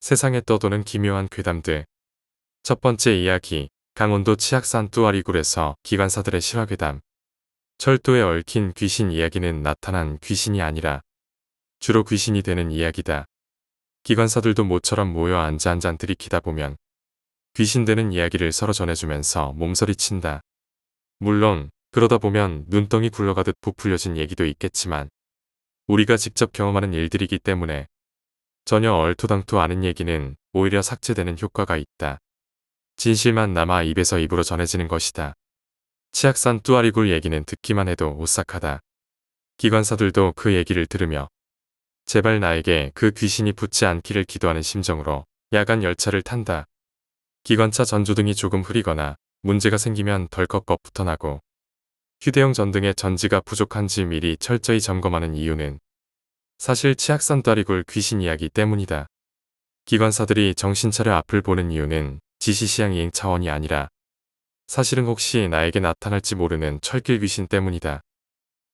세상에 떠도는 기묘한 괴담들. 첫 번째 이야기, 강원도 치악산 뚜아리굴에서 기관사들의 실화괴담. 철도에 얽힌 귀신 이야기는 나타난 귀신이 아니라 주로 귀신이 되는 이야기다. 기관사들도 모처럼 모여 앉아 한잔 들이키다 보면 귀신 되는 이야기를 서로 전해주면서 몸서리친다. 물론 그러다 보면 눈덩이 굴러가듯 부풀려진 얘기도 있겠지만 우리가 직접 경험하는 일들이기 때문에 전혀 얼토당토 않은 얘기는 오히려 삭제되는 효과가 있다. 진실만 남아 입에서 입으로 전해지는 것이다. 치악산 뚜아리굴 얘기는 듣기만 해도 오싹하다. 기관사들도 그 얘기를 들으며 제발 나에게 그 귀신이 붙지 않기를 기도하는 심정으로 야간 열차를 탄다. 기관차 전조등이 조금 흐리거나 문제가 생기면 덜컥 겁부터 나고 휴대용 전등의 전지가 부족한지 미리 철저히 점검하는 이유는 사실 치악산 뚜아리굴 귀신 이야기 때문이다. 기관사들이 정신차려 앞을 보는 이유는 지시시향 이행 차원이 아니라 사실은 혹시 나에게 나타날지 모르는 철길 귀신 때문이다.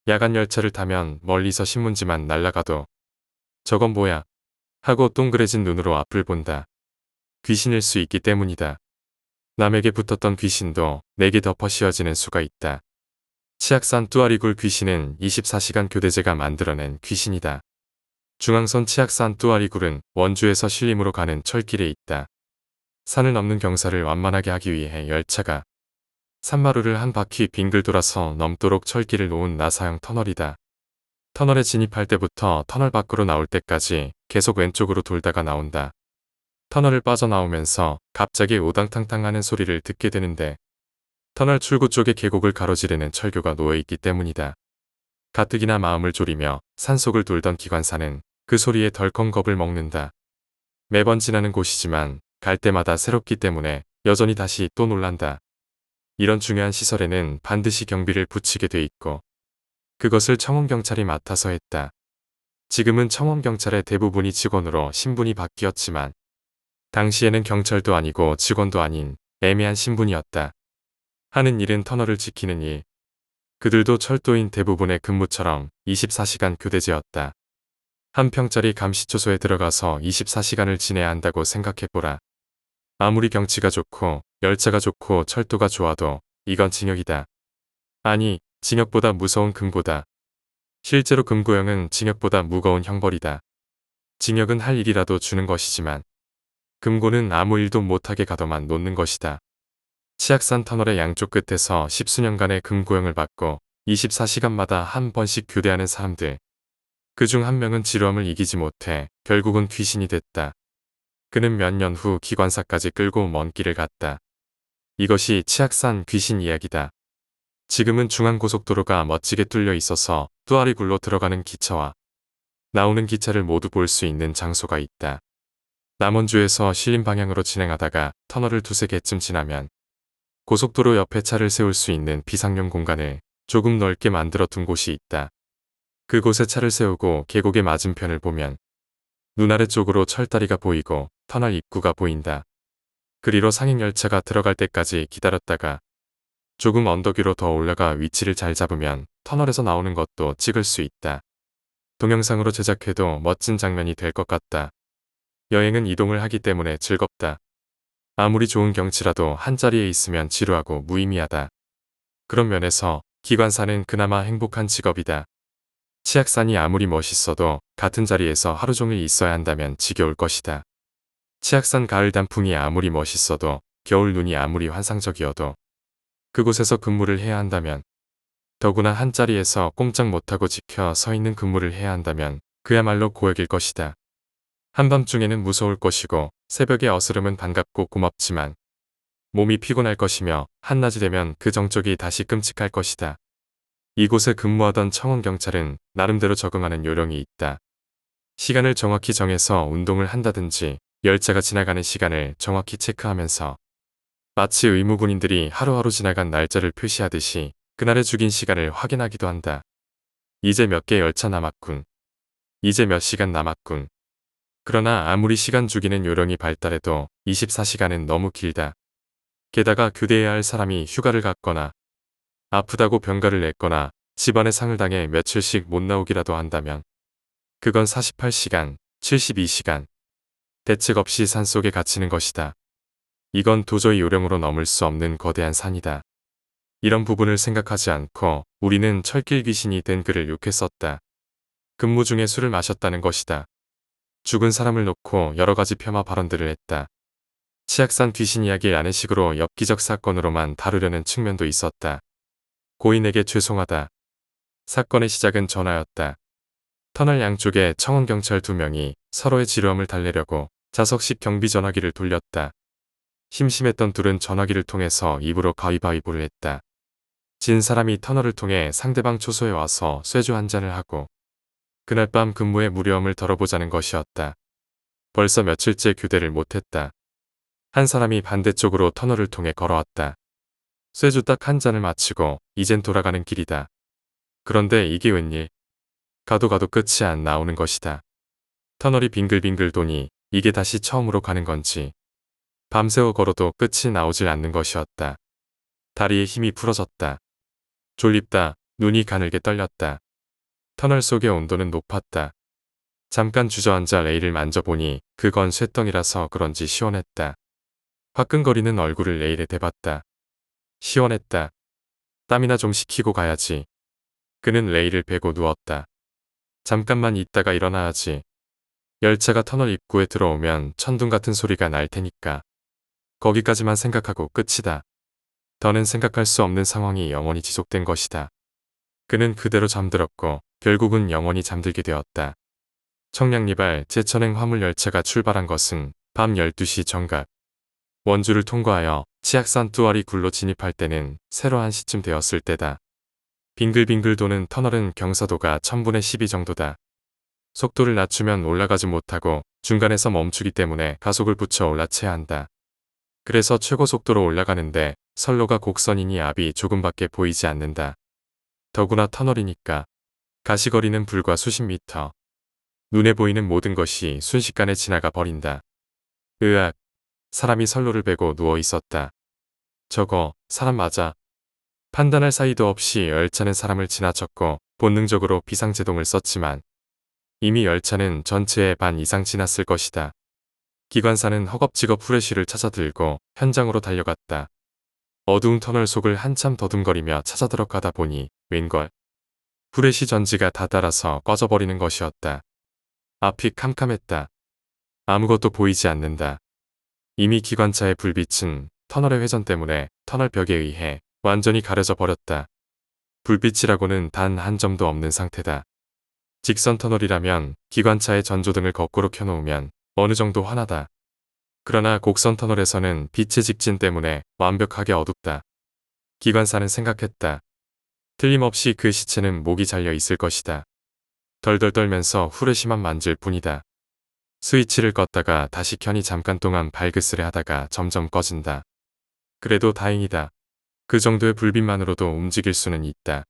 야간 열차를 타면 멀리서 신문지만 날아가도 저건 뭐야? 하고 동그래진 눈으로 앞을 본다. 귀신일 수 있기 때문이다. 남에게 붙었던 귀신도 내게 덮어 씌워지는 수가 있다. 치악산 뚜아리굴 귀신은 24시간 교대제가 만들어낸 귀신이다. 중앙선 치악산 뚜아리굴은 원주에서 신림으로 가는 철길에 있다. 산을 넘는 경사를 완만하게 하기 위해 열차가 산마루를 한 바퀴 빙글 돌아서 넘도록 철길을 놓은 나사형 터널이다. 터널에 진입할 때부터 터널 밖으로 나올 때까지 계속 왼쪽으로 돌다가 나온다. 터널을 빠져나오면서 갑자기 우당탕탕 하는 소리를 듣게 되는데 터널 출구 쪽에 계곡을 가로지르는 철교가 놓여있기 때문이다. 가뜩이나 마음을 졸이며 산속을 돌던 기관사는 그 소리에 덜컹 겁을 먹는다. 매번 지나는 곳이지만 갈 때마다 새롭기 때문에 여전히 다시 또 놀란다. 이런 중요한 시설에는 반드시 경비를 붙이게 돼 있고 그것을 청원경찰이 맡아서 했다. 지금은 청원경찰의 대부분이 직원으로 신분이 바뀌었지만 당시에는 경찰도 아니고 직원도 아닌 애매한 신분이었다. 하는 일은 터널을 지키는 일. 그들도 철도인 대부분의 근무처럼 24시간 교대제였다. 한 평짜리 감시초소에 들어가서 24시간을 지내야 한다고 생각해보라. 아무리 경치가 좋고 열차가 좋고 철도가 좋아도 이건 징역이다. 아니, 징역보다 무서운 금고다. 실제로 금고형은 징역보다 무거운 형벌이다. 징역은 할 일이라도 주는 것이지만 금고는 아무 일도 못하게 가둬만 놓는 것이다. 치악산 터널의 양쪽 끝에서 10수년간의 금고형을 받고 24시간마다 한 번씩 교대하는 사람들. 그중 한 명은 지루함을 이기지 못해 결국은 귀신이 됐다. 그는 몇 년 후 기관사까지 끌고 먼 길을 갔다. 이것이 치악산 귀신 이야기다. 지금은 중앙고속도로가 멋지게 뚫려 있어서 뚜아리굴로 들어가는 기차와 나오는 기차를 모두 볼 수 있는 장소가 있다. 남원주에서 신림 방향으로 진행하다가 터널을 두세 개쯤 지나면 고속도로 옆에 차를 세울 수 있는 비상용 공간을 조금 넓게 만들어 둔 곳이 있다. 그곳에 차를 세우고 계곡의 맞은편을 보면 눈 아래쪽으로 철다리가 보이고 터널 입구가 보인다. 그리로 상행열차가 들어갈 때까지 기다렸다가 조금 언덕 위로 더 올라가 위치를 잘 잡으면 터널에서 나오는 것도 찍을 수 있다. 동영상으로 제작해도 멋진 장면이 될 것 같다. 여행은 이동을 하기 때문에 즐겁다. 아무리 좋은 경치라도 한자리에 있으면 지루하고 무의미하다. 그런 면에서 기관사는 그나마 행복한 직업이다. 치악산이 아무리 멋있어도 같은 자리에서 하루 종일 있어야 한다면 지겨울 것이다. 치악산 가을 단풍이 아무리 멋있어도 겨울 눈이 아무리 환상적이어도 그곳에서 근무를 해야 한다면 더구나 한자리에서 꼼짝 못하고 지켜 서 있는 근무를 해야 한다면 그야말로 고역일 것이다. 한밤중에는 무서울 것이고 새벽의 어스름은 반갑고 고맙지만 몸이 피곤할 것이며 한낮이 되면 그 정적이 다시 끔찍할 것이다. 이곳에 근무하던 청원경찰은 나름대로 적응하는 요령이 있다. 시간을 정확히 정해서 운동을 한다든지 열차가 지나가는 시간을 정확히 체크하면서 마치 의무군인들이 하루하루 지나간 날짜를 표시하듯이 그날의 죽인 시간을 확인하기도 한다. 이제 몇 개 열차 남았군. 이제 몇 시간 남았군. 그러나 아무리 시간 죽이는 요령이 발달해도 24시간은 너무 길다. 게다가 교대해야 할 사람이 휴가를 갔거나 아프다고 병가를 냈거나 집안의 상을 당해 며칠씩 못 나오기라도 한다면 그건 48시간, 72시간, 대책 없이 산속에 갇히는 것이다. 이건 도저히 요령으로 넘을 수 없는 거대한 산이다. 이런 부분을 생각하지 않고 우리는 철길 귀신이 된 그를 욕했었다. 근무 중에 술을 마셨다는 것이다. 죽은 사람을 놓고 여러 가지 폄하 발언들을 했다. 치악산 귀신 이야기를 안해식으로 엽기적 사건으로만 다루려는 측면도 있었다. 고인에게 죄송하다. 사건의 시작은 전화였다. 터널 양쪽에 청원경찰 2명이 서로의 지루함을 달래려고 자석식 경비 전화기를 돌렸다. 심심했던 둘은 전화기를 통해서 입으로 가위바위보를 했다. 진 사람이 터널을 통해 상대방 초소에 와서 쇠주 한 잔을 하고 그날 밤 근무의 무료함을 덜어보자는 것이었다. 벌써 며칠째 교대를 못했다. 한 사람이 반대쪽으로 터널을 통해 걸어왔다. 쇠주 딱 한 잔을 마치고 이젠 돌아가는 길이다. 그런데 이게 웬일? 가도 끝이 안 나오는 것이다. 터널이 빙글빙글 도니 이게 다시 처음으로 가는 건지 밤새워 걸어도 끝이 나오질 않는 것이었다. 다리에 힘이 풀어졌다. 졸립다. 눈이 가늘게 떨렸다. 터널 속의 온도는 높았다. 잠깐 주저앉아 레일을 만져보니 그건 쇠덩이라서 그런지 시원했다. 화끈거리는 얼굴을 레일에 대봤다. 시원했다. 땀이나 좀 식히고 가야지. 그는 레일을 베고 누웠다. 잠깐만 있다가 일어나야지. 열차가 터널 입구에 들어오면 천둥 같은 소리가 날 테니까. 거기까지만 생각하고 끝이다. 더는 생각할 수 없는 상황이 영원히 지속된 것이다. 그는 그대로 잠들었고 결국은 영원히 잠들게 되었다. 청량리발 제천행 화물열차가 출발한 것은 밤 12시 정각. 원주를 통과하여 치악산 뚜아리 굴로 진입할 때는 세로 1시쯤 되었을 때다. 빙글빙글 도는 터널은 경사도가 1000분의 12 정도다. 속도를 낮추면 올라가지 못하고 중간에서 멈추기 때문에 가속을 붙여 올라쳐야 한다. 그래서 최고 속도로 올라가는데 선로가 곡선이니 앞이 조금밖에 보이지 않는다. 더구나 터널이니까 가시거리는 불과 수십 미터. 눈에 보이는 모든 것이 순식간에 지나가 버린다. 으악. 사람이 선로를 베고 누워 있었다. 저거 사람 맞아. 판단할 사이도 없이 열차는 사람을 지나쳤고 본능적으로 비상제동을 썼지만 이미 열차는 전체의 반 이상 지났을 것이다. 기관사는 허겁지겁 후레쉬를 찾아 들고 현장으로 달려갔다. 어두운 터널 속을 한참 더듬거리며 찾아 들어가다 보니 웬걸. 후레쉬 전지가 다 닳아서 꺼져버리는 것이었다. 앞이 캄캄했다. 아무것도 보이지 않는다. 이미 기관차의 불빛은 터널의 회전 때문에 터널 벽에 의해 완전히 가려져 버렸다. 불빛이라고는 단 한 점도 없는 상태다. 직선 터널이라면 기관차의 전조등을 거꾸로 켜놓으면 어느 정도 환하다. 그러나 곡선 터널에서는 빛의 직진 때문에 완벽하게 어둡다. 기관사는 생각했다. 틀림없이 그 시체는 목이 잘려 있을 것이다. 덜덜 떨면서 후레쉬만 만질 뿐이다. 스위치를 껐다가 다시 켜니 잠깐 동안 발그스레 하다가 점점 꺼진다. 그래도 다행이다. 그 정도의 불빛만으로도 움직일 수는 있다.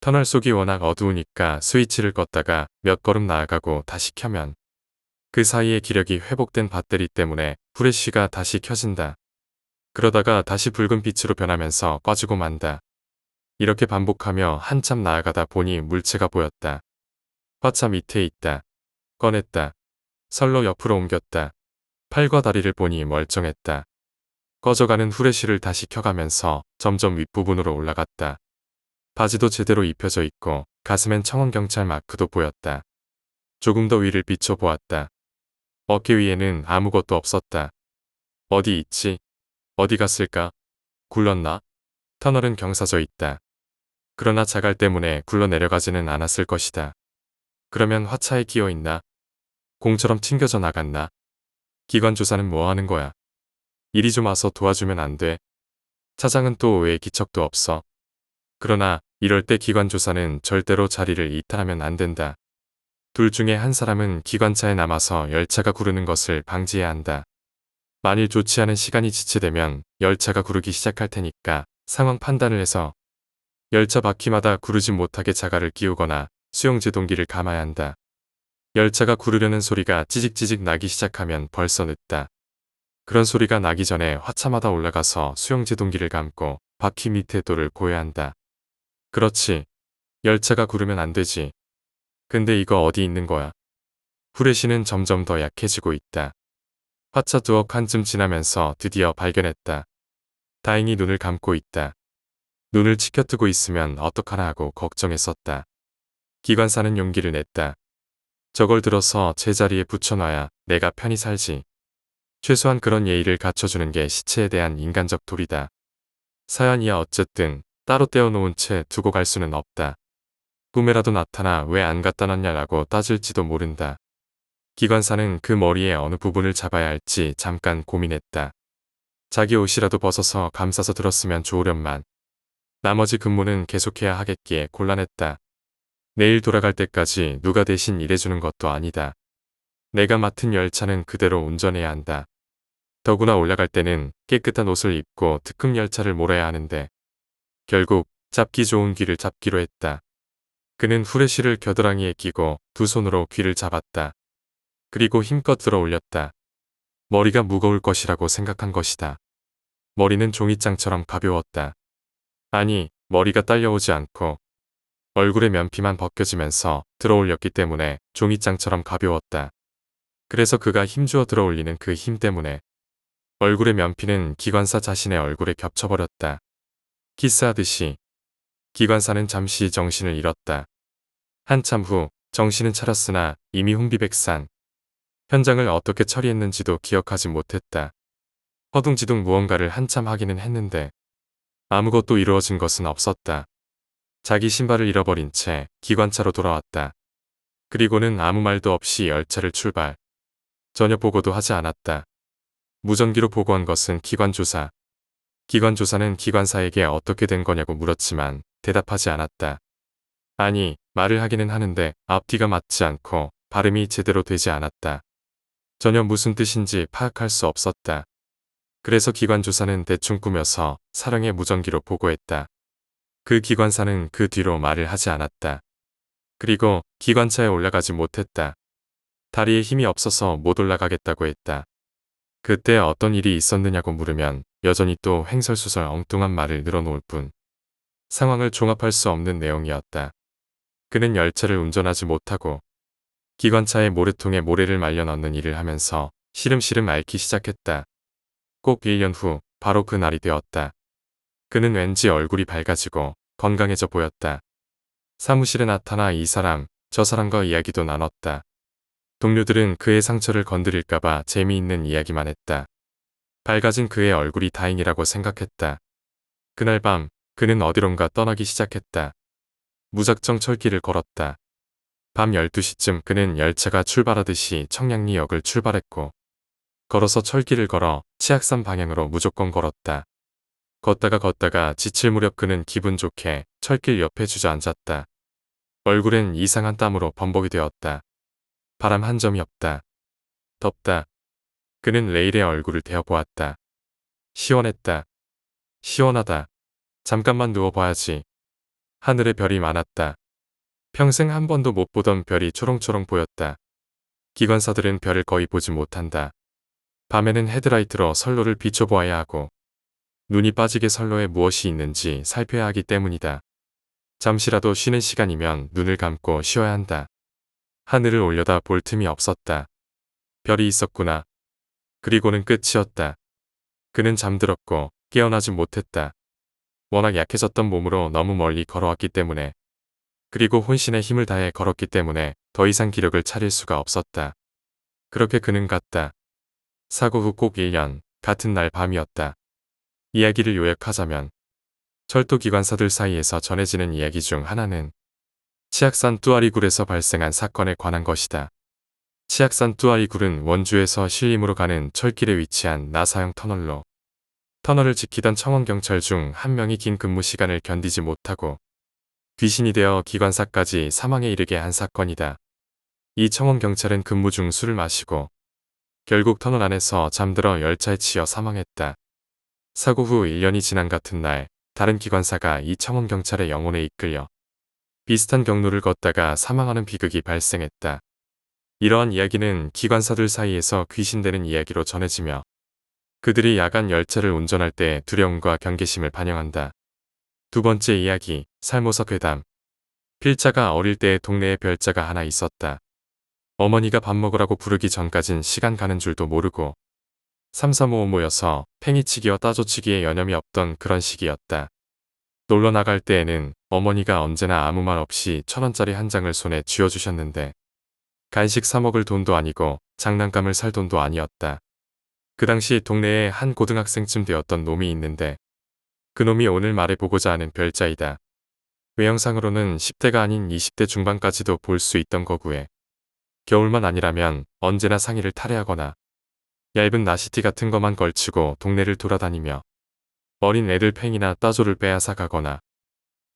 터널 속이 워낙 어두우니까 스위치를 껐다가 몇 걸음 나아가고 다시 켜면 그 사이에 기력이 회복된 배터리 때문에 후레쉬가 다시 켜진다. 그러다가 다시 붉은 빛으로 변하면서 꺼지고 만다. 이렇게 반복하며 한참 나아가다 보니 물체가 보였다. 화차 밑에 있다. 꺼냈다. 선로 옆으로 옮겼다. 팔과 다리를 보니 멀쩡했다. 꺼져가는 후레쉬를 다시 켜가면서 점점 윗부분으로 올라갔다. 바지도 제대로 입혀져 있고 가슴엔 청원경찰 마크도 보였다. 조금 더 위를 비춰보았다. 어깨 위에는 아무것도 없었다. 어디 있지? 어디 갔을까? 굴렀나? 터널은 경사져 있다. 그러나 자갈 때문에 굴러 내려가지는 않았을 것이다. 그러면 화차에 끼어 있나? 공처럼 튕겨져 나갔나? 기관 조사는 뭐 하는 거야? 이리 좀 와서 도와주면 안 돼? 차장은 또 왜 기척도 없어? 그러나 이럴 때 기관 조사는 절대로 자리를 이탈하면 안 된다. 둘 중에 한 사람은 기관차에 남아서 열차가 구르는 것을 방지해야 한다. 만일 좋지 않은 시간이 지체되면 열차가 구르기 시작할 테니까 상황 판단을 해서 열차 바퀴마다 구르지 못하게 자갈을 끼우거나 수용제동기를 감아야 한다. 열차가 구르려는 소리가 찌직찌직 나기 시작하면 벌써 늦다. 그런 소리가 나기 전에 화차마다 올라가서 수용제동기를 감고 바퀴 밑에 돌을 고여야 한다. 그렇지. 열차가 구르면 안 되지. 근데 이거 어디 있는 거야? 후레쉬는 점점 더 약해지고 있다. 화차 두어 칸쯤 지나면서 드디어 발견했다. 다행히 눈을 감고 있다. 눈을 치켜뜨고 있으면 어떡하나 하고 걱정했었다. 기관사는 용기를 냈다. 저걸 들어서 제자리에 붙여놔야 내가 편히 살지. 최소한 그런 예의를 갖춰주는 게 시체에 대한 인간적 도리다. 사연이야 어쨌든 따로 떼어놓은 채 두고 갈 수는 없다. 꿈에라도 나타나 왜 안 갖다 놨냐라고 따질지도 모른다. 기관사는 그 머리의 어느 부분을 잡아야 할지 잠깐 고민했다. 자기 옷이라도 벗어서 감싸서 들었으면 좋으련만. 나머지 근무는 계속해야 하겠기에 곤란했다. 내일 돌아갈 때까지 누가 대신 일해주는 것도 아니다. 내가 맡은 열차는 그대로 운전해야 한다. 더구나 올라갈 때는 깨끗한 옷을 입고 특급 열차를 몰아야 하는데 결국 잡기 좋은 귀를 잡기로 했다. 그는 후레쉬를 겨드랑이에 끼고 두 손으로 귀를 잡았다. 그리고 힘껏 들어 올렸다. 머리가 무거울 것이라고 생각한 것이다. 머리는 종이장처럼 가벼웠다. 아니, 머리가 딸려오지 않고 얼굴의 면피만 벗겨지면서 들어 올렸기 때문에 종이장처럼 가벼웠다. 그래서 그가 힘주어 들어 올리는 그 힘 때문에 얼굴의 면피는 기관사 자신의 얼굴에 겹쳐버렸다. 키스하듯이. 기관사는 잠시 정신을 잃었다. 한참 후 정신은 차렸으나 이미 혼비백산. 현장을 어떻게 처리했는지도 기억하지 못했다. 허둥지둥 무언가를 한참 하기는 했는데 아무것도 이루어진 것은 없었다. 자기 신발을 잃어버린 채 기관차로 돌아왔다. 그리고는 아무 말도 없이 열차를 출발. 전혀 보고도 하지 않았다. 무전기로 보고한 것은 기관조사. 기관조사는 기관사에게 어떻게 된 거냐고 물었지만 대답하지 않았다. 아니, 말을 하기는 하는데 앞뒤가 맞지 않고 발음이 제대로 되지 않았다. 전혀 무슨 뜻인지 파악할 수 없었다. 그래서 기관조사는 대충 꾸며서 사령의 무전기로 보고했다. 그 기관사는 그 뒤로 말을 하지 않았다. 그리고 기관차에 올라가지 못했다. 다리에 힘이 없어서 못 올라가겠다고 했다. 그때 어떤 일이 있었느냐고 물으면 여전히 또 횡설수설 엉뚱한 말을 늘어놓을 뿐. 상황을 종합할 수 없는 내용이었다. 그는 열차를 운전하지 못하고 기관차의 모래통에 모래를 말려 넣는 일을 하면서 시름시름 앓기 시작했다. 꼭 1년 후 바로 그 날이 되었다. 그는 왠지 얼굴이 밝아지고 건강해져 보였다. 사무실에 나타나 이 사람, 저 사람과 이야기도 나눴다. 동료들은 그의 상처를 건드릴까봐 재미있는 이야기만 했다. 밝아진 그의 얼굴이 다행이라고 생각했다. 그날 밤 그는 어디론가 떠나기 시작했다. 무작정 철길을 걸었다. 밤 12시쯤 그는 열차가 출발하듯이 청량리역을 출발했고 걸어서 철길을 걸어 치악산 방향으로 무조건 걸었다. 걷다가 지칠 무렵 그는 기분 좋게 철길 옆에 주저앉았다. 얼굴엔 이상한 땀으로 범벅이 되었다. 바람 한 점이 없다. 덥다. 그는 레일에 얼굴을 대어보았다. 시원했다. 시원하다. 잠깐만 누워봐야지. 하늘에 별이 많았다. 평생 한 번도 못 보던 별이 초롱초롱 보였다. 기관사들은 별을 거의 보지 못한다. 밤에는 헤드라이트로 선로를 비춰보아야 하고 눈이 빠지게 선로에 무엇이 있는지 살펴야 하기 때문이다. 잠시라도 쉬는 시간이면 눈을 감고 쉬어야 한다. 하늘을 올려다 볼 틈이 없었다. 별이 있었구나. 그리고는 끝이었다. 그는 잠들었고 깨어나지 못했다. 워낙 약해졌던 몸으로 너무 멀리 걸어왔기 때문에 그리고 혼신의 힘을 다해 걸었기 때문에 더 이상 기력을 차릴 수가 없었다. 그렇게 그는 갔다. 사고 후 꼭 1년 같은 날 밤이었다. 이야기를 요약하자면 철도 기관사들 사이에서 전해지는 이야기 중 하나는 치악산 뚜아리굴에서 발생한 사건에 관한 것이다. 치악산 뚜아리굴은 원주에서 신림으로 가는 철길에 위치한 나사형 터널로 터널을 지키던 청원경찰 중 한 명이 긴 근무 시간을 견디지 못하고 귀신이 되어 기관사까지 사망에 이르게 한 사건이다. 이 청원경찰은 근무 중 술을 마시고 결국 터널 안에서 잠들어 열차에 치여 사망했다. 사고 후 1년이 지난 같은 날 다른 기관사가 이 청원경찰의 영혼에 이끌려 비슷한 경로를 걷다가 사망하는 비극이 발생했다. 이러한 이야기는 기관사들 사이에서 귀신되는 이야기로 전해지며 그들이 야간 열차를 운전할 때 두려움과 경계심을 반영한다. 두 번째 이야기, 살모사 괴담. 필자가 어릴 때 동네에 별자가 하나 있었다. 어머니가 밥 먹으라고 부르기 전까진 시간 가는 줄도 모르고 삼삼오오 모여서 팽이치기와 따조치기에 여념이 없던 그런 시기였다. 놀러 나갈 때에는 어머니가 언제나 아무 말 없이 1,000원짜리 한 장을 손에 쥐어주셨는데 간식 사 먹을 돈도 아니고 장난감을 살 돈도 아니었다. 그 당시 동네에 한 고등학생쯤 되었던 놈이 있는데 그 놈이 오늘 말해보고자 하는 별자이다. 외형상으로는 10대가 아닌 20대 중반까지도 볼 수 있던 거구에 겨울만 아니라면 언제나 상의를 탈의하거나 얇은 나시티 같은 것만 걸치고 동네를 돌아다니며 어린 애들 팽이나 따조를 빼앗아 가거나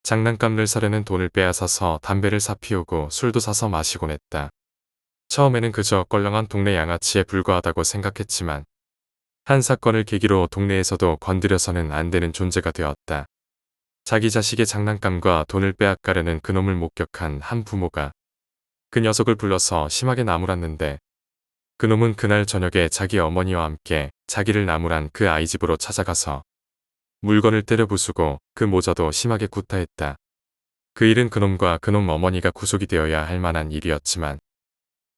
장난감을 사려는 돈을 빼앗아서 담배를 사 피우고 술도 사서 마시곤 했다. 처음에는 그저 껄렁한 동네 양아치에 불과하다고 생각했지만 한 사건을 계기로 동네에서도 건드려서는 안 되는 존재가 되었다. 자기 자식의 장난감과 돈을 빼앗가려는 그놈을 목격한 한 부모가 그 녀석을 불러서 심하게 나무랐는데 그놈은 그날 저녁에 자기 어머니와 함께 자기를 나무란 그 아이 집으로 찾아가서 물건을 때려 부수고 그 모자도 심하게 구타했다. 그 일은 그놈과 그놈 어머니가 구속이 되어야 할 만한 일이었지만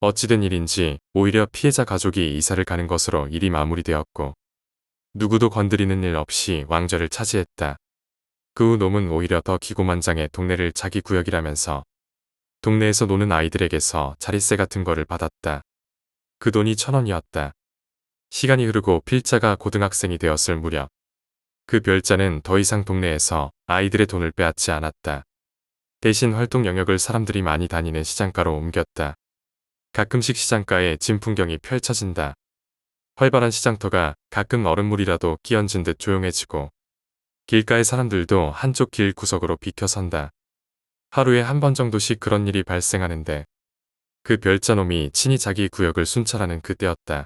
어찌된 일인지 오히려 피해자 가족이 이사를 가는 것으로 일이 마무리되었고 누구도 건드리는 일 없이 왕좌를 차지했다. 그 후 놈은 오히려 더 기고만장해 동네를 자기 구역이라면서 동네에서 노는 아이들에게서 자릿세 같은 거를 받았다. 그 돈이 1,000원이었다. 시간이 흐르고 필자가 고등학생이 되었을 무렵 그 별자는 더 이상 동네에서 아이들의 돈을 빼앗지 않았다. 대신 활동 영역을 사람들이 많이 다니는 시장가로 옮겼다. 가끔씩 시장가에 진풍경이 펼쳐진다. 활발한 시장터가 가끔 얼음물이라도 끼얹은 듯 조용해지고 길가의 사람들도 한쪽 길 구석으로 비켜선다. 하루에 한 번 정도씩 그런 일이 발생하는데 그 별자놈이 친히 자기 구역을 순찰하는 그때였다.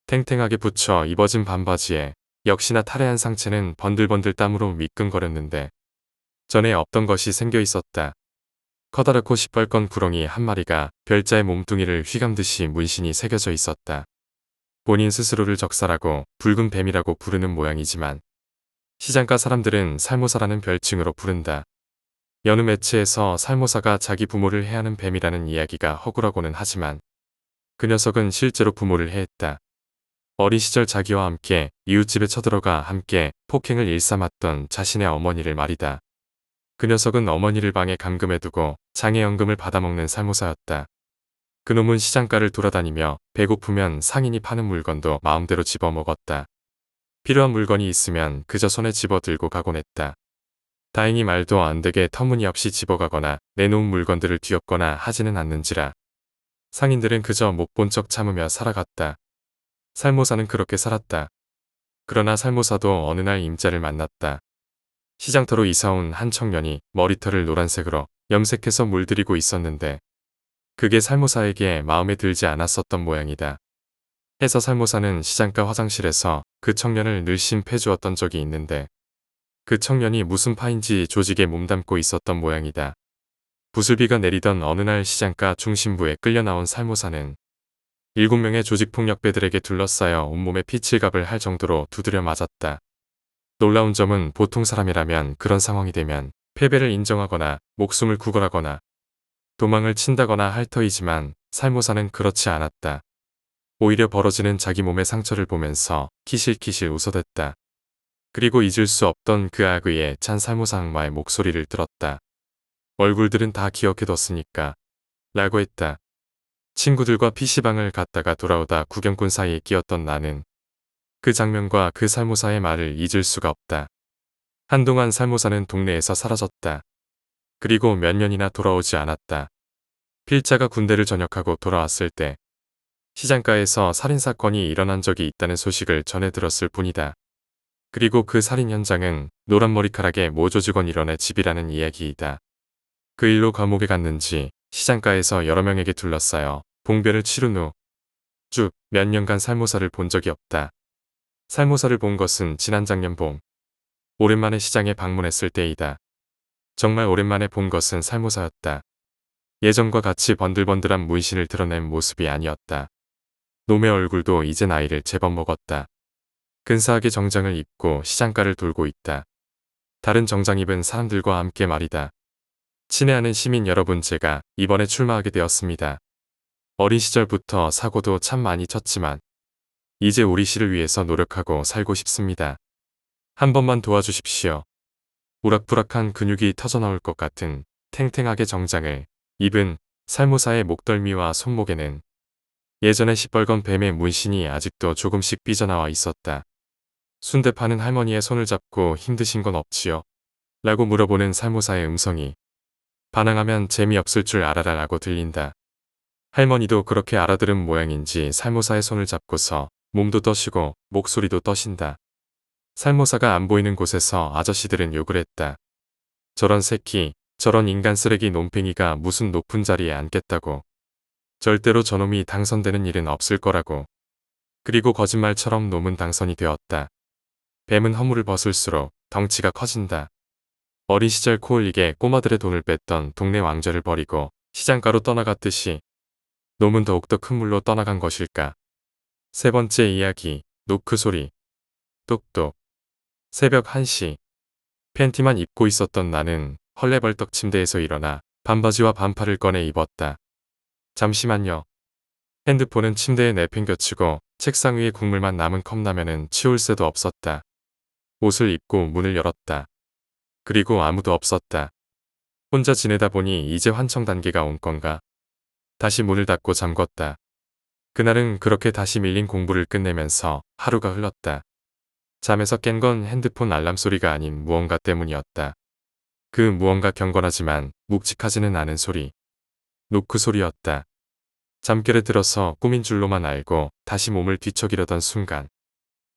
탱탱하게 붙여 입어진 반바지에 역시나 탈해한 상체는 번들번들 땀으로 미끈거렸는데 전에 없던 것이 생겨 있었다. 커다랗고 시뻘건 구렁이 한 마리가 별자의 몸뚱이를 휘감듯이 문신이 새겨져 있었다. 본인 스스로를 적살하고 붉은 뱀이라고 부르는 모양이지만 시장가 사람들은 살모사라는 별칭으로 부른다. 여느 매체에서 살모사가 자기 부모를 해하는 뱀이라는 이야기가 허구라고는 하지만 그 녀석은 실제로 부모를 해했다. 어린 시절 자기와 함께 이웃집에 쳐들어가 함께 폭행을 일삼았던 자신의 어머니를 말이다. 그 녀석은 어머니를 방에 감금해두고 장애연금을 받아먹는 살모사였다. 그놈은 시장가를 돌아다니며 배고프면 상인이 파는 물건도 마음대로 집어먹었다. 필요한 물건이 있으면 그저 손에 집어들고 가곤 했다. 다행히 말도 안 되게 터무니없이 집어가거나 내놓은 물건들을 뒤엎거나 하지는 않는지라 상인들은 그저 못 본 척 참으며 살아갔다. 살모사는 그렇게 살았다. 그러나 살모사도 어느 날 임자를 만났다. 시장터로 이사온 한 청년이 머리털을 노란색으로 염색해서 물들이고 있었는데 그게 살모사에게 마음에 들지 않았었던 모양이다. 해서 살모사는 시장가 화장실에서 그 청년을 늘심 패주었던 적이 있는데 그 청년이 무슨 파인지 조직에 몸담고 있었던 모양이다. 부슬비가 내리던 어느 날 시장가 중심부에 끌려 나온 살모사는 7명의 조직폭력배들에게 둘러싸여 온몸에 피칠갑을 할 정도로 두드려 맞았다. 놀라운 점은 보통 사람이라면 그런 상황이 되면 패배를 인정하거나 목숨을 구걸하거나 도망을 친다거나 할 터이지만 살모사는 그렇지 않았다. 오히려 벌어지는 자기 몸의 상처를 보면서 키실키실 웃어댔다. 그리고 잊을 수 없던 그 악의에 찬 살모사 악마의 목소리를 들었다. 얼굴들은 다 기억해뒀으니까 라고 했다. 친구들과 PC방을 갔다가 돌아오다 구경꾼 사이에 끼었던 나는 그 장면과 그 살모사의 말을 잊을 수가 없다. 한동안 살모사는 동네에서 사라졌다. 그리고 몇 년이나 돌아오지 않았다. 필자가 군대를 전역하고 돌아왔을 때 시장가에서 살인사건이 일어난 적이 있다는 소식을 전해 들었을 뿐이다. 그리고 그 살인 현장은 노란 머리카락의 모조직원 일원의 집이라는 이야기이다. 그 일로 감옥에 갔는지 시장가에서 여러 명에게 둘러싸여 봉변을 치른 후 쭉 몇 년간 살모사를 본 적이 없다. 살모사를 본 것은 지난 작년 봄 오랜만에 시장에 방문했을 때이다. 정말 오랜만에 본 것은 살모사였다. 예전과 같이 번들번들한 문신을 드러낸 모습이 아니었다. 놈의 얼굴도 이제 나이를 제법 먹었다. 근사하게 정장을 입고 시장가를 돌고 있다. 다른 정장 입은 사람들과 함께 말이다. 친애하는 시민 여러분, 제가 이번에 출마하게 되었습니다. 어린 시절부터 사고도 참 많이 쳤지만 이제 우리 시를 위해서 노력하고 살고 싶습니다. 한 번만 도와주십시오. 우락부락한 근육이 터져나올 것 같은 탱탱하게 정장을 입은 살모사의 목덜미와 손목에는 예전의 시뻘건 뱀의 문신이 아직도 조금씩 삐져나와 있었다. 순대 파는 할머니의 손을 잡고 힘드신 건 없지요? 라고 물어보는 살모사의 음성이 반항하면 재미없을 줄 알아라 라고 들린다. 할머니도 그렇게 알아들은 모양인지 살모사의 손을 잡고서 몸도 떠시고 목소리도 떠신다. 살모사가 안 보이는 곳에서 아저씨들은 욕을 했다. 저런 새끼, 저런 인간 쓰레기 놈팽이가 무슨 높은 자리에 앉겠다고. 절대로 저놈이 당선되는 일은 없을 거라고. 그리고 거짓말처럼 놈은 당선이 되었다. 뱀은 허물을 벗을수록 덩치가 커진다. 어린 시절 코 흘리게 꼬마들의 돈을 뺐던 동네 왕좌를 버리고 시장가로 떠나갔듯이 놈은 더욱더 큰 물로 떠나간 것일까. 세 번째 이야기, 노크 소리. 똑똑. 새벽 1시. 팬티만 입고 있었던 나는 헐레벌떡 침대에서 일어나 반바지와 반팔을 꺼내 입었다. 잠시만요. 핸드폰은 침대에 내팽겨치고 책상 위에 국물만 남은 컵라면은 치울 새도 없었다. 옷을 입고 문을 열었다. 그리고 아무도 없었다. 혼자 지내다 보니 이제 환청 단계가 온 건가. 다시 문을 닫고 잠궜다. 그날은 그렇게 다시 밀린 공부를 끝내면서 하루가 흘렀다. 잠에서 깬 건 핸드폰 알람 소리가 아닌 무언가 때문이었다. 그 무언가 경건하지만 묵직하지는 않은 소리. 노크 소리였다. 잠결에 들어서 꿈인 줄로만 알고 다시 몸을 뒤척이려던 순간.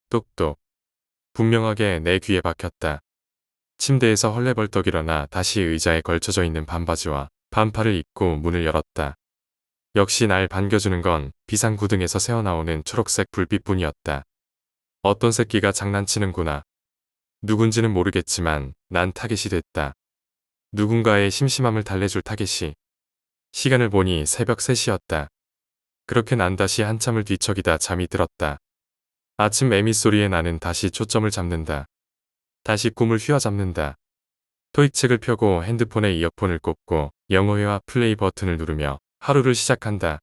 똑똑. 분명하게 내 귀에 박혔다. 침대에서 헐레벌떡 일어나 다시 의자에 걸쳐져 있는 반바지와 반팔을 입고 문을 열었다. 역시 날 반겨주는 건 비상구등에서 새어나오는 초록색 불빛뿐이었다. 어떤 새끼가 장난치는구나. 누군지는 모르겠지만 난 타겟이 됐다. 누군가의 심심함을 달래줄 타겟이. 시간을 보니 새벽 3시였다. 그렇게 난 다시 한참을 뒤척이다 잠이 들었다. 아침 매미 소리에 나는 다시 초점을 잡는다. 다시 꿈을 휘어잡는다. 토익책을 펴고 핸드폰에 이어폰을 꽂고 영어회화 플레이 버튼을 누르며 하루를 시작한다.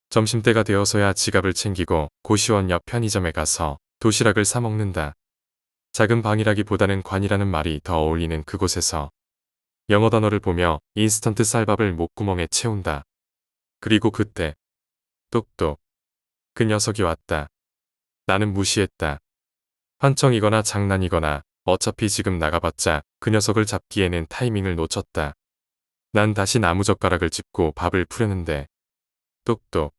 점심때가 되어서야 지갑을 챙기고 고시원 옆 편의점에 가서 도시락을 사 먹는다. 작은 방이라기보다는 관이라는 말이 더 어울리는 그곳에서 영어 단어를 보며 인스턴트 쌀밥을 목구멍에 채운다. 그리고 그때 똑똑. 그 녀석이 왔다. 나는 무시했다. 환청이거나 장난이거나 어차피 지금 나가봤자 그 녀석을 잡기에는 타이밍을 놓쳤다. 난 다시 나무젓가락을 짚고 밥을 푸려는데 똑똑.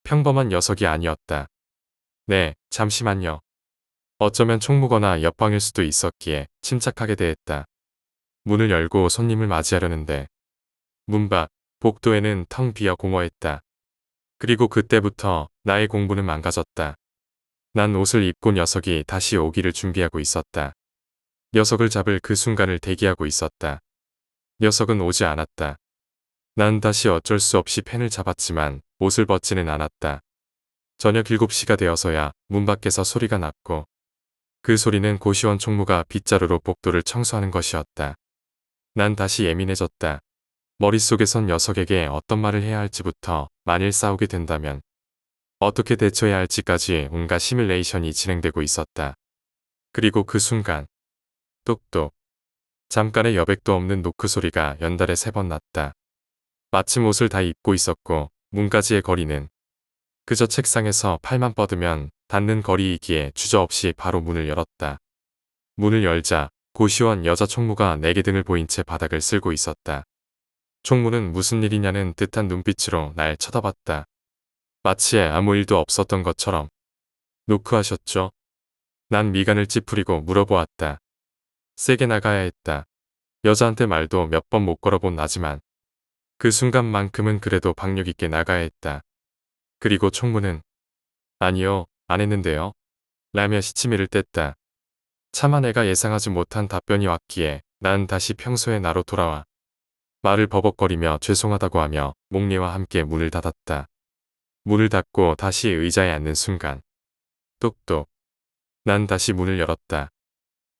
평범한 녀석이 아니었다. 네, 잠시만요. 어쩌면 총무거나 옆방일 수도 있었기에 침착하게 대했다. 문을 열고 손님을 맞이하려는데 문 밖 복도에는 텅 비어 공허했다. 그리고 그때부터 나의 공부는 망가졌다. 난 옷을 입고 녀석이 다시 오기를 준비하고 있었다. 녀석을 잡을 그 순간을 대기하고 있었다. 녀석은 오지 않았다. 난 다시 어쩔 수 없이 펜을 잡았지만 옷을 벗지는 않았다. 저녁 7시가 되어서야 문 밖에서 소리가 났고 그 소리는 고시원 총무가 빗자루로 복도를 청소하는 것이었다. 난 다시 예민해졌다. 머릿속에선 녀석에게 어떤 말을 해야 할지부터 만일 싸우게 된다면 어떻게 대처해야 할지까지 온갖 시뮬레이션이 진행되고 있었다. 그리고 그 순간 똑똑. 잠깐의 여백도 없는 노크 소리가 연달에 3번 났다. 마침 옷을 다 입고 있었고 문까지의 거리는 그저 책상에서 팔만 뻗으면 닿는 거리이기에 주저없이 바로 문을 열었다. 문을 열자 고시원 여자 총무가 내게 등을 보인 채 바닥을 쓸고 있었다. 총무는 무슨 일이냐는 듯한 눈빛으로 날 쳐다봤다. 마치 아무 일도 없었던 것처럼. 노크하셨죠? 난 미간을 찌푸리고 물어보았다. 세게 나가야 했다. 여자한테 말도 몇 번 못 걸어본 나지만 그 순간만큼은 그래도 박력 있게 나가야 했다. 그리고 총무는 아니요, 안 했는데요. 라며 시치미를 뗐다. 차마 내가 예상하지 못한 답변이 왔기에 난 다시 평소의 나로 돌아와 말을 버벅거리며 죄송하다고 하며 목례와 함께 문을 닫았다. 문을 닫고 다시 의자에 앉는 순간 똑똑. 난 다시 문을 열었다.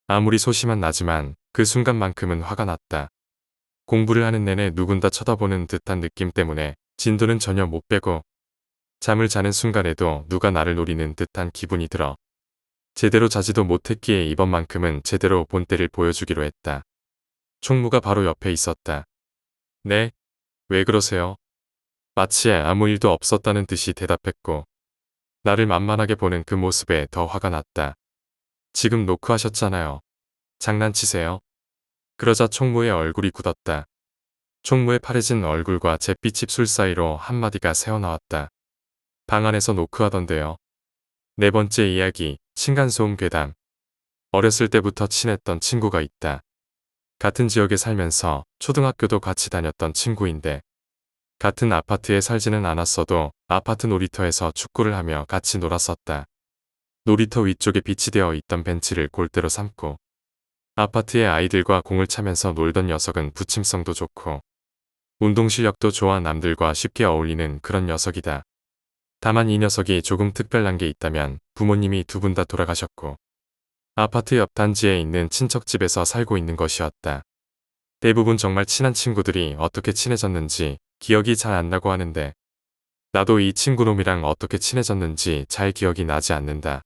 아무리 소심한 나지만 그 순간만큼은 화가 났다. 공부를 하는 내내 누군가 쳐다보는 듯한 느낌 때문에 진도는 전혀 못 빼고 잠을 자는 순간에도 누가 나를 노리는 듯한 기분이 들어 제대로 자지도 못했기에 이번만큼은 제대로 본때를 보여주기로 했다. 총무가 바로 옆에 있었다. 네? 왜 그러세요? 마치 아무 일도 없었다는 듯이 대답했고 나를 만만하게 보는 그 모습에 더 화가 났다. 지금 노크하셨잖아요. 장난치세요? 그러자 총무의 얼굴이 굳었다. 총무의 파래진 얼굴과 잿빛 입술 사이로 한마디가 새어나왔다. 방 안에서 노크하던데요. 네 번째 이야기, 층간소음 괴담. 어렸을 때부터 친했던 친구가 있다. 같은 지역에 살면서 초등학교도 같이 다녔던 친구인데 같은 아파트에 살지는 않았어도 아파트 놀이터에서 축구를 하며 같이 놀았었다. 놀이터 위쪽에 비치되어 있던 벤치를 골대로 삼고 아파트의 아이들과 공을 차면서 놀던 녀석은 부침성도 좋고 운동 실력도 좋아 남들과 쉽게 어울리는 그런 녀석이다. 다만 이 녀석이 조금 특별한 게 있다면 부모님이 두 분 다 돌아가셨고 아파트 옆 단지에 있는 친척 집에서 살고 있는 것이었다. 대부분 정말 친한 친구들이 어떻게 친해졌는지 기억이 잘 안 나고 하는데 나도 이 친구놈이랑 어떻게 친해졌는지 잘 기억이 나지 않는다.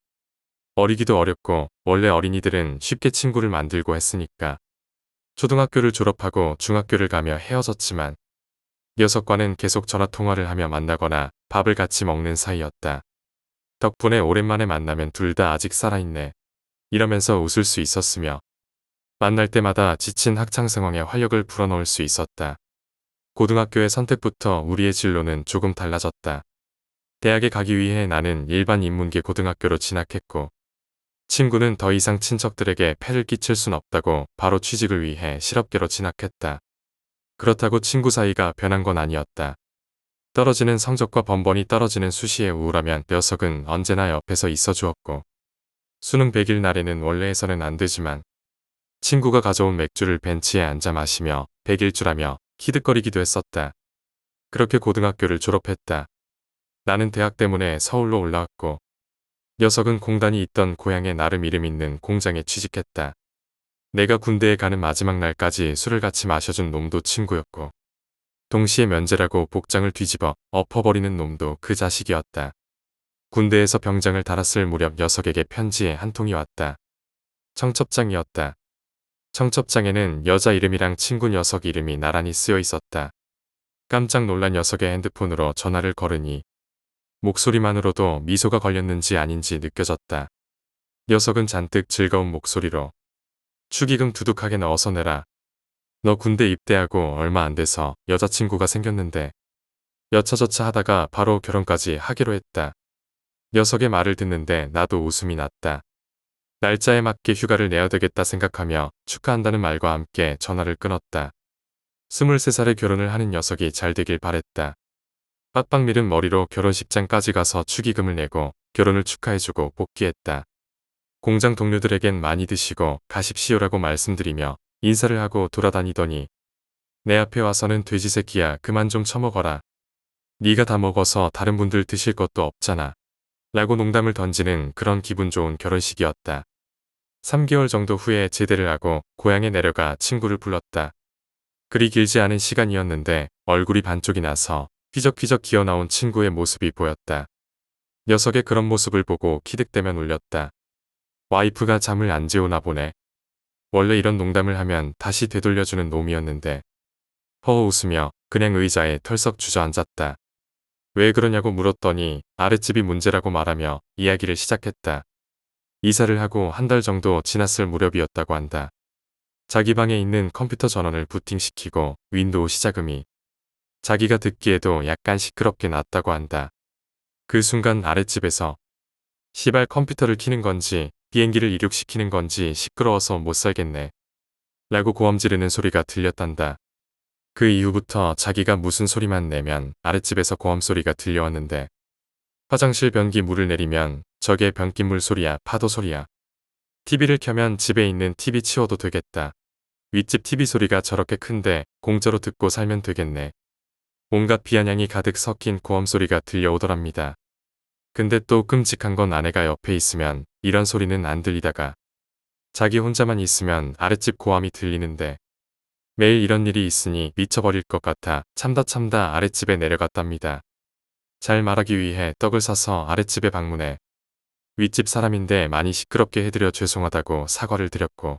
어리기도 어렸고 원래 어린이들은 쉽게 친구를 만들고 했으니까. 초등학교를 졸업하고 중학교를 가며 헤어졌지만 녀석과는 계속 전화통화를 하며 만나거나 밥을 같이 먹는 사이였다. 덕분에 오랜만에 만나면 둘 다 아직 살아있네. 이러면서 웃을 수 있었으며 만날 때마다 지친 학창생활에 활력을 불어넣을 수 있었다. 고등학교의 선택부터 우리의 진로는 조금 달라졌다. 대학에 가기 위해 나는 일반 인문계 고등학교로 진학했고 친구는 더 이상 친척들에게 폐를 끼칠 순 없다고 바로 취직을 위해 실업계로 진학했다. 그렇다고 친구 사이가 변한 건 아니었다. 떨어지는 성적과 번번이 떨어지는 수시에 우울하면 녀석은 언제나 옆에서 있어 주었고 수능 100일 날에는 원래 해서는 안 되지만 친구가 가져온 맥주를 벤치에 앉아 마시며 100일주라며 키득거리기도 했었다. 그렇게 고등학교를 졸업했다. 나는 대학 때문에 서울로 올라왔고 녀석은 공단이 있던 고향에 나름 이름 있는 공장에 취직했다. 내가 군대에 가는 마지막 날까지 술을 같이 마셔준 놈도 친구였고 동시에 면제라고 복장을 뒤집어 엎어버리는 놈도 그 자식이었다. 군대에서 병장을 달았을 무렵 녀석에게 편지에 한 통이 왔다. 청첩장이었다. 청첩장에는 여자 이름이랑 친구 녀석 이름이 나란히 쓰여 있었다. 깜짝 놀란 녀석의 핸드폰으로 전화를 걸으니 목소리만으로도 미소가 걸렸는지 아닌지 느껴졌다. 녀석은 잔뜩 즐거운 목소리로 축의금 두둑하게 넣어서 내라. 너 군대 입대하고 얼마 안 돼서 여자친구가 생겼는데 여차저차 하다가 바로 결혼까지 하기로 했다. 녀석의 말을 듣는데 나도 웃음이 났다. 날짜에 맞게 휴가를 내야 되겠다 생각하며 축하한다는 말과 함께 전화를 끊었다. 23살에 결혼을 하는 녀석이 잘 되길 바랬다. 빡빡 밀은 머리로 결혼식장까지 가서 축의금을 내고 결혼을 축하해주고 복귀했다. 공장 동료들에겐 많이 드시고 가십시오라고 말씀드리며 인사를 하고 돌아다니더니 내 앞에 와서는 돼지 새끼야 그만 좀 처먹어라. 네가 다 먹어서 다른 분들 드실 것도 없잖아. 라고 농담을 던지는 그런 기분 좋은 결혼식이었다. 3개월 정도 후에 제대를 하고 고향에 내려가 친구를 불렀다. 그리 길지 않은 시간이었는데 얼굴이 반쪽이 나서 휘적휘적 기어나온 친구의 모습이 보였다. 녀석의 그런 모습을 보고 키득대며 놀렸다. 와이프가 잠을 안 재우나 보네. 원래 이런 농담을 하면 다시 되돌려주는 놈이었는데 허허 웃으며 그냥 의자에 털썩 주저앉았다. 왜 그러냐고 물었더니 아랫집이 문제라고 말하며 이야기를 시작했다. 이사를 하고 한 달 정도 지났을 무렵이었다고 한다. 자기 방에 있는 컴퓨터 전원을 부팅시키고 윈도우 시작음이 자기가 듣기에도 약간 시끄럽게 났다고 한다. 그 순간 아랫집에서 시발 컴퓨터를 켜는 건지 비행기를 이륙시키는 건지 시끄러워서 못 살겠네. 라고 고함 지르는 소리가 들렸단다. 그 이후부터 자기가 무슨 소리만 내면 아랫집에서 고함 소리가 들려왔는데 화장실 변기 물을 내리면 저게 변기물 소리야 파도 소리야. TV를 켜면 집에 있는 TV 치워도 되겠다. 윗집 TV 소리가 저렇게 큰데 공짜로 듣고 살면 되겠네. 온갖 비아냥이 가득 섞인 고함 소리가 들려오더랍니다. 근데 또 끔찍한 건 아내가 옆에 있으면 이런 소리는 안 들리다가 자기 혼자만 있으면 아랫집 고함이 들리는데 매일 이런 일이 있으니 미쳐버릴 것 같아 참다 아랫집에 내려갔답니다. 잘 말하기 위해 떡을 사서 아랫집에 방문해 윗집 사람인데 많이 시끄럽게 해드려 죄송하다고 사과를 드렸고,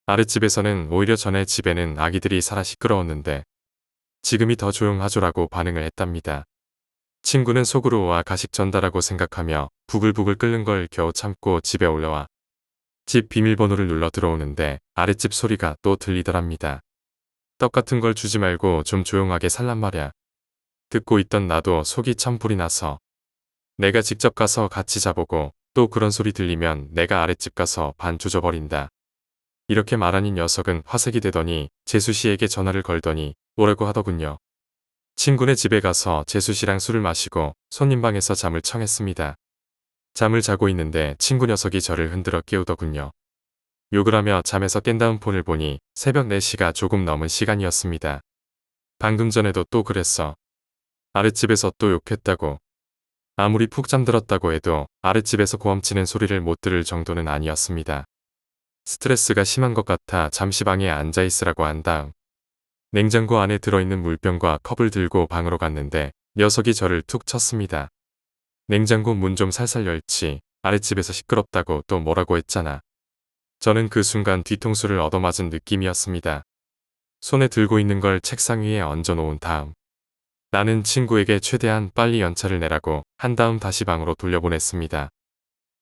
아랫집에서는 오히려 전에 집에는 아기들이 살아 시끄러웠는데 지금이 더 조용하죠라고 반응을 했답니다. 친구는 속으로 와 가식 전달하고 생각하며 부글부글 끓는 걸 겨우 참고 집에 올라와 집 비밀번호를 눌러 들어오는데 아랫집 소리가 또 들리더랍니다. 떡 같은 걸 주지 말고 좀 조용하게 살란 말야. 듣고 있던 나도 속이 참 불이 나서 내가 직접 가서 같이 자보고 또 그런 소리 들리면 내가 아랫집 가서 반 조져버린다. 이렇게 말하니 녀석은 화색이 되더니 재수 씨에게 전화를 걸더니 오라고 하더군요. 친구네 집에 가서 재수 씨랑 술을 마시고 손님 방에서 잠을 청했습니다. 잠을 자고 있는데 친구 녀석이 저를 흔들어 깨우더군요. 욕을 하며 잠에서 깬 다음 폰을 보니 새벽 4시가 조금 넘은 시간이었습니다. 방금 전에도 또 그랬어. 아랫집에서 또 욕했다고. 아무리 푹 잠들었다고 해도 아랫집에서 고함치는 소리를 못 들을 정도는 아니었습니다. 스트레스가 심한 것 같아 잠시 방에 앉아 있으라고 한 다음 냉장고 안에 들어있는 물병과 컵을 들고 방으로 갔는데 녀석이 저를 툭 쳤습니다. 냉장고 문 좀 살살 열지. 아랫집에서 시끄럽다고 또 뭐라고 했잖아. 저는 그 순간 뒤통수를 얻어맞은 느낌이었습니다. 손에 들고 있는 걸 책상 위에 얹어놓은 다음 나는 친구에게 최대한 빨리 연차를 내라고 한 다음 다시 방으로 돌려보냈습니다.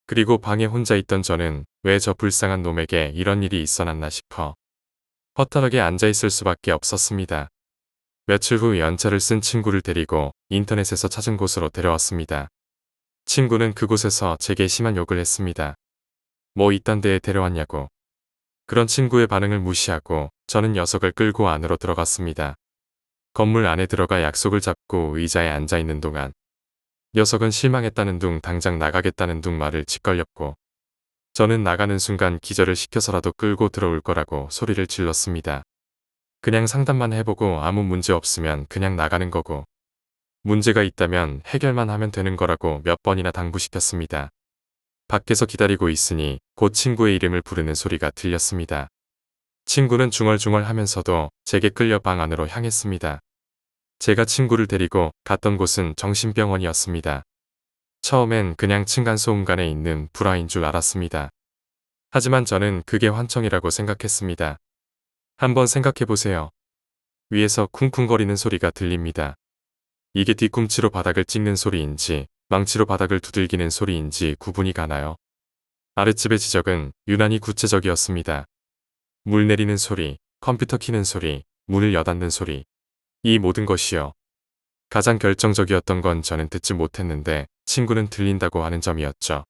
그리고 방에 혼자 있던 저는 왜 저 불쌍한 놈에게 이런 일이 있어났나 싶어 허탈하게 앉아있을 수밖에 없었습니다. 며칠 후 연차를 쓴 친구를 데리고 인터넷에서 찾은 곳으로 데려왔습니다. 친구는 그곳에서 제게 심한 욕을 했습니다. 뭐 이딴 데에 데려왔냐고. 그런 친구의 반응을 무시하고 저는 녀석을 끌고 안으로 들어갔습니다. 건물 안에 들어가 약속을 잡고 의자에 앉아있는 동안 녀석은 실망했다는 둥 당장 나가겠다는 둥 말을 짓걸렸고 저는 나가는 순간 기절을 시켜서라도 끌고 들어올 거라고 소리를 질렀습니다. 그냥 상담만 해보고 아무 문제 없으면 그냥 나가는 거고 문제가 있다면 해결만 하면 되는 거라고 몇 번이나 당부시켰습니다. 밖에서 기다리고 있으니 곧 친구의 이름을 부르는 소리가 들렸습니다. 친구는 중얼중얼 하면서도 제게 끌려 방 안으로 향했습니다. 제가 친구를 데리고 갔던 곳은 정신병원이었습니다. 처음엔 그냥 층간소음관에 있는 불화인 줄 알았습니다. 하지만 저는 그게 환청이라고 생각했습니다. 한번 생각해보세요. 위에서 쿵쿵거리는 소리가 들립니다. 이게 뒤꿈치로 바닥을 찍는 소리인지 망치로 바닥을 두들기는 소리인지 구분이 가나요? 아랫집의 지적은 유난히 구체적이었습니다. 물 내리는 소리, 컴퓨터 키는 소리, 문을 여닫는 소리. 이 모든 것이요. 가장 결정적이었던 건 저는 듣지 못했는데 친구는 들린다고 하는 점이었죠.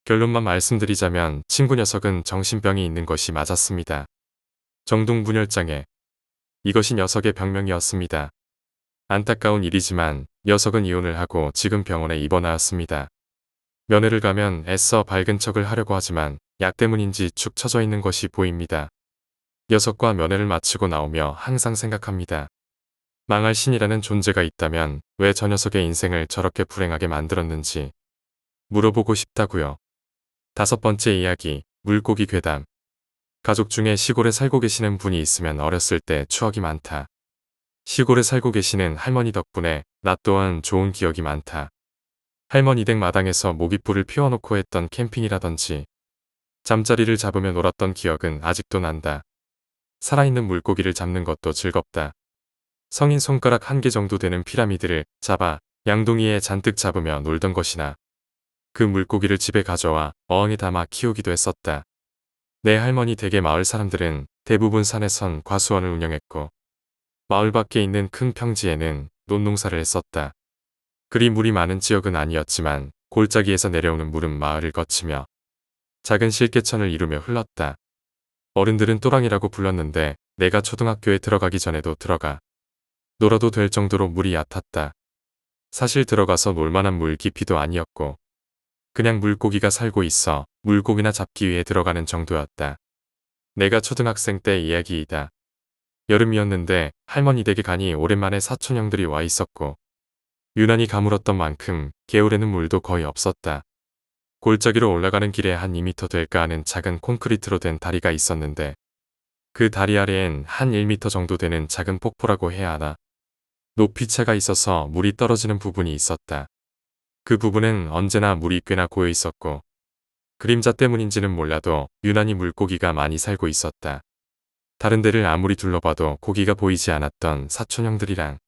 결론만 말씀드리자면 친구 녀석은 정신병이 있는 것이 맞았습니다. 정동분열장애. 이것이 녀석의 병명이었습니다. 안타까운 일이지만 녀석은 이혼을 하고 지금 병원에 입원하였습니다. 면회를 가면 애써 밝은 척을 하려고 하지만 약 때문인지 축 처져 있는 것이 보입니다. 녀석과 면회를 마치고 나오며 항상 생각합니다. 망할 신이라는 존재가 있다면 왜 저 녀석의 인생을 저렇게 불행하게 만들었는지 물어보고 싶다고요. 5번째 이야기, 물고기 괴담. 가족 중에 시골에 살고 계시는 분이 있으면 어렸을 때 추억이 많다. 시골에 살고 계시는 할머니 덕분에 나 또한 좋은 기억이 많다. 할머니 댁 마당에서 모깃불을 피워놓고 했던 캠핑이라든지 잠자리를 잡으며 놀았던 기억은 아직도 난다. 살아있는 물고기를 잡는 것도 즐겁다. 성인 손가락 1개 정도 되는 피라미드를 잡아 양동이에 잔뜩 잡으며 놀던 것이나 그 물고기를 집에 가져와 어항에 담아 키우기도 했었다. 내 할머니 댁의 마을 사람들은 대부분 산에선 과수원을 운영했고 마을 밖에 있는 큰 평지에는 논농사를 했었다. 그리 물이 많은 지역은 아니었지만 골짜기에서 내려오는 물은 마을을 거치며 작은 실개천을 이루며 흘렀다. 어른들은 또랑이라고 불렀는데 내가 초등학교에 들어가기 전에도 들어가 놀아도 될 정도로 물이 얕았다. 사실 들어가서 놀만한 물 깊이도 아니었고 그냥 물고기가 살고 있어 물고기나 잡기 위해 들어가는 정도였다. 내가 초등학생 때 이야기이다. 여름이었는데 할머니 댁에 가니 오랜만에 사촌 형들이 와 있었고 유난히 가물었던 만큼 개울에는 물도 거의 없었다. 골짜기로 올라가는 길에 한 2m 될까 하는 작은 콘크리트로 된 다리가 있었는데 그 다리 아래엔 한 1m 정도 되는 작은 폭포라고 해야 하나. 높이차가 있어서 물이 떨어지는 부분이 있었다. 그 부분은 언제나 물이 꽤나 고여 있었고 그림자 때문인지는 몰라도 유난히 물고기가 많이 살고 있었다. 다른 데를 아무리 둘러봐도 고기가 보이지 않았던 사촌형들이랑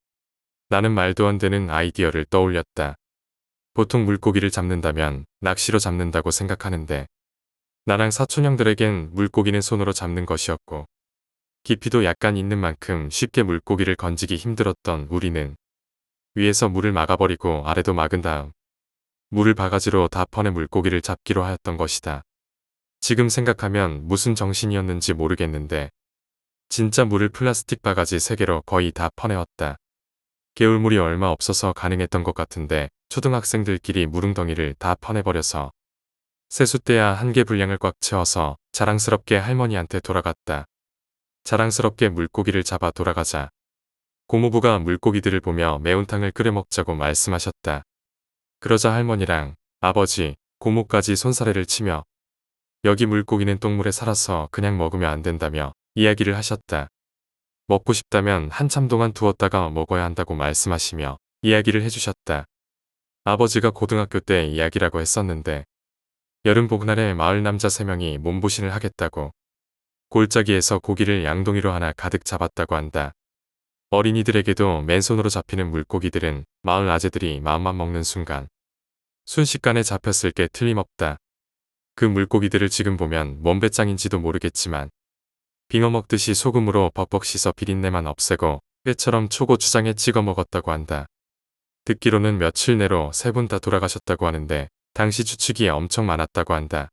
나는 말도 안 되는 아이디어를 떠올렸다. 보통 물고기를 잡는다면 낚시로 잡는다고 생각하는데 나랑 사촌형들에겐 물고기는 손으로 잡는 것이었고 깊이도 약간 있는 만큼 쉽게 물고기를 건지기 힘들었던 우리는 위에서 물을 막아버리고 아래도 막은 다음 물을 바가지로 다 퍼내 물고기를 잡기로 하였던 것이다. 지금 생각하면 무슨 정신이었는지 모르겠는데 진짜 물을 플라스틱 바가지 3개로 거의 다 퍼내었다. 개울물이 얼마 없어서 가능했던 것 같은데 초등학생들끼리 물웅덩이를 다 퍼내버려서 세숫대야 1개 분량을 꽉 채워서 자랑스럽게 할머니한테 돌아갔다. 자랑스럽게 물고기를 잡아 돌아가자 고모부가 물고기들을 보며 매운탕을 끓여 먹자고 말씀하셨다. 그러자 할머니랑 아버지, 고모까지 손사래를 치며 여기 물고기는 똥물에 살아서 그냥 먹으면 안 된다며 이야기를 하셨다. 먹고 싶다면 한참 동안 두었다가 먹어야 한다고 말씀하시며 이야기를 해주셨다. 아버지가 고등학교 때 이야기라고 했었는데 여름 보그날에 마을 남자 3명이 몸보신을 하겠다고 골짜기에서 고기를 양동이로 하나 가득 잡았다고 한다. 어린이들에게도 맨손으로 잡히는 물고기들은 마을 아재들이 마음만 먹는 순간 순식간에 잡혔을 게 틀림없다. 그 물고기들을 지금 보면 뭔 배짱인지도 모르겠지만 빙어 먹듯이 소금으로 벅벅 씻어 비린내만 없애고 꾀처럼 초고추장에 찍어 먹었다고 한다. 듣기로는 며칠 내로 3분 다 돌아가셨다고 하는데 당시 추측이 엄청 많았다고 한다.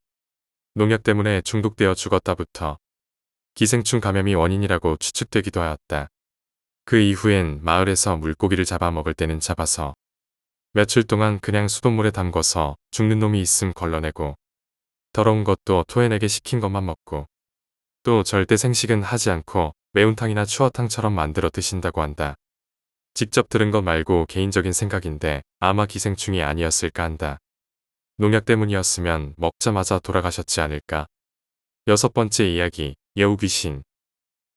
농약 때문에 중독되어 죽었다부터 기생충 감염이 원인이라고 추측되기도 하였다. 그 이후엔 마을에서 물고기를 잡아 먹을 때는 잡아서 며칠 동안 그냥 수돗물에 담궈서 죽는 놈이 있음 걸러내고 더러운 것도 토해내게 시킨 것만 먹고 또 절대 생식은 하지 않고 매운탕이나 추어탕처럼 만들어 드신다고 한다. 직접 들은 것 말고 개인적인 생각인데 아마 기생충이 아니었을까 한다. 농약 때문이었으면 먹자마자 돌아가셨지 않을까. 6번째 이야기, 여우귀신.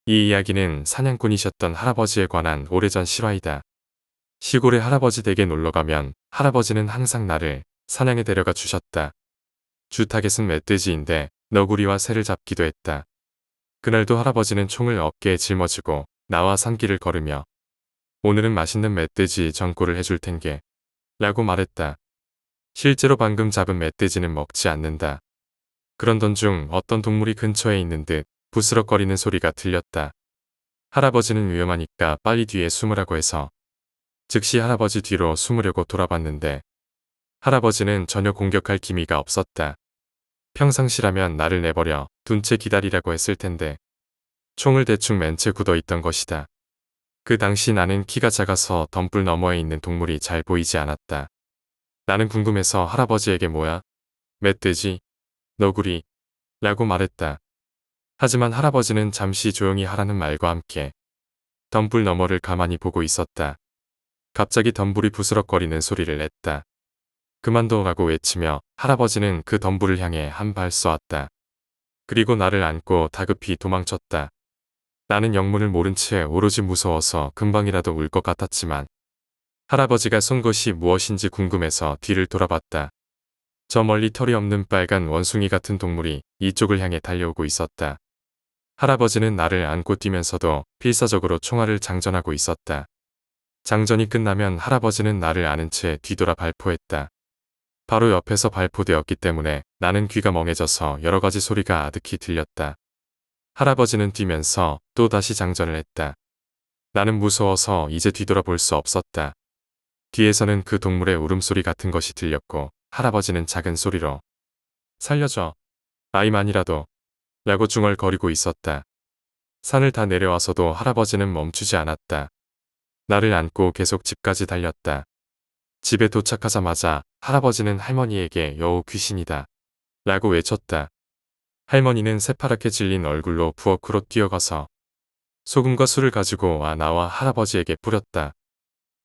이 이야기는 사냥꾼이셨던 할아버지에 관한 오래전 실화이다. 시골에 할아버지 댁에 놀러가면 할아버지는 항상 나를 사냥에 데려가 주셨다. 주 타겟은 멧돼지인데 너구리와 새를 잡기도 했다. 그날도 할아버지는 총을 어깨에 짊어지고 나와 산길을 걸으며 오늘은 맛있는 멧돼지 전골을 해줄 텐게 라고 말했다. 실제로 방금 잡은 멧돼지는 먹지 않는다. 그런던 중 어떤 동물이 근처에 있는 듯 부스럭거리는 소리가 들렸다. 할아버지는 위험하니까 빨리 뒤에 숨으라고 해서 즉시 할아버지 뒤로 숨으려고 돌아봤는데 할아버지는 전혀 공격할 기미가 없었다. 평상시라면 나를 내버려 둔 채 기다리라고 했을 텐데 총을 대충 맨 채 굳어 있던 것이다. 그 당시 나는 키가 작아서 덤불 너머에 있는 동물이 잘 보이지 않았다. 나는 궁금해서 할아버지에게 뭐야? 멧돼지? 너구리? 라고 말했다. 하지만 할아버지는 잠시 조용히 하라는 말과 함께 덤불 너머를 가만히 보고 있었다. 갑자기 덤불이 부스럭거리는 소리를 냈다. 그만둬라고 외치며 할아버지는 그 덤불을 향해 한 발 쏘았다. 그리고 나를 안고 다급히 도망쳤다. 나는 영문을 모른 채 오로지 무서워서 금방이라도 울 것 같았지만 할아버지가 쏜 것이 무엇인지 궁금해서 뒤를 돌아봤다. 저 멀리 털이 없는 빨간 원숭이 같은 동물이 이쪽을 향해 달려오고 있었다. 할아버지는 나를 안고 뛰면서도 필사적으로 총알을 장전하고 있었다. 장전이 끝나면 할아버지는 나를 안은 채 뒤돌아 발포했다. 바로 옆에서 발포되었기 때문에 나는 귀가 멍해져서 여러 가지 소리가 아득히 들렸다. 할아버지는 뛰면서 또 다시 장전을 했다. 나는 무서워서 이제 뒤돌아볼 수 없었다. 뒤에서는 그 동물의 울음소리 같은 것이 들렸고 할아버지는 작은 소리로 살려줘. 아이만이라도 라고 중얼거리고 있었다. 산을 다 내려와서도 할아버지는 멈추지 않았다. 나를 안고 계속 집까지 달렸다. 집에 도착하자마자 할아버지는 할머니에게 여우 귀신이다 라고 외쳤다. 할머니는 새파랗게 질린 얼굴로 부엌으로 뛰어가서 소금과 술을 가지고 와 나와 할아버지에게 뿌렸다.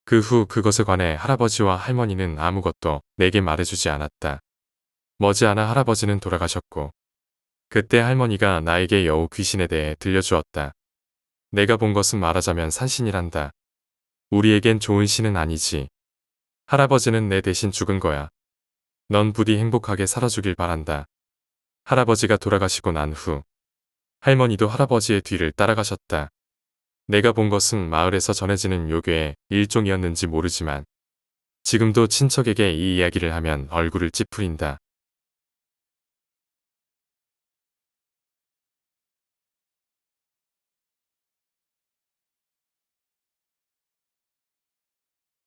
그 후 그것에 관해 할아버지와 할머니는 아무것도 내게 말해주지 않았다. 머지않아 할아버지는 돌아가셨고 그때 할머니가 나에게 여우 귀신에 대해 들려주었다. 내가 본 것은 말하자면 산신이란다. 우리에겐 좋은 신은 아니지. 할아버지는 내 대신 죽은 거야. 넌 부디 행복하게 살아주길 바란다. 할아버지가 돌아가시고 난 후 할머니도 할아버지의 뒤를 따라가셨다. 내가 본 것은 마을에서 전해지는 요괴의 일종이었는지 모르지만 지금도 친척에게 이 이야기를 하면 얼굴을 찌푸린다.